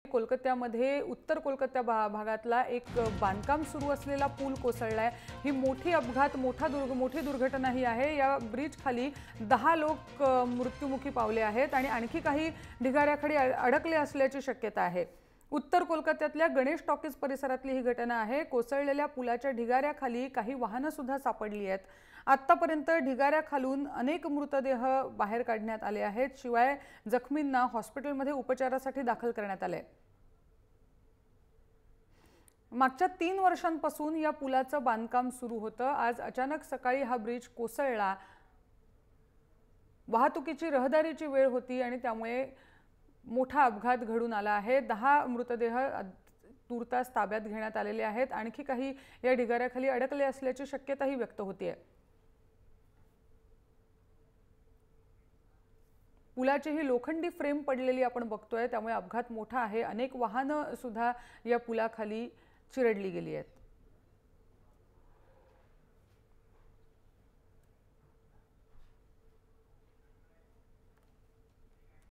कोलकात्यामध्ये उत्तर कोलकाता भागातला एक बांधकाम सुरू असलेला पूल कोसळलाय। ही मोठी दुर्घटना ही आहे। या ब्रिज खाली 10 लोक मृत्युमुखी पावले आहेत आणि आणखी काही ढिगाऱ्याखाली अडकले असल्याची शक्यता आहे। उत्तर कोलकात्यातल्या गणेश टॉकीज परिसरातली ही घटना आहे। कोसळलेल्या पुलाच्या ढिगाऱ्याखाली काही वाहनं सुद्धा सापडली आहेत। आतापर्यंत ढिगाऱ्याखालून अनेक मृतदेह बाहेर काढण्यात आले आहेत। शिवाय जखमींना हॉस्पिटलमध्ये उपचारासाठी दाखल करण्यात आले। मागच्या 3 वर्षांपासून या पुलाचं बांधकाम सुरू होतं। आज अचानक सकाळी हा ब्रिज कोसळला। वाहतुकीची रहदारीची वेळ होती आणि त्यामुळे मोठा अपघात घडून आला आहे। 10 मृतदेह तुर्तास ताब्यात घेण्यात आलेले आहेत। आणखी काही या ढिगाऱ्याखाली अडकले असल्याची शक्यताही व्यक्त होतीये। पुलाची ही लोखंडी फ्रेम पडलेली आपण बघतोय, त्यामुळे अपघात मोठा आहे। अनेक वाहनं सुद्धा या पुलाखाली चिरडली गेली आहेत।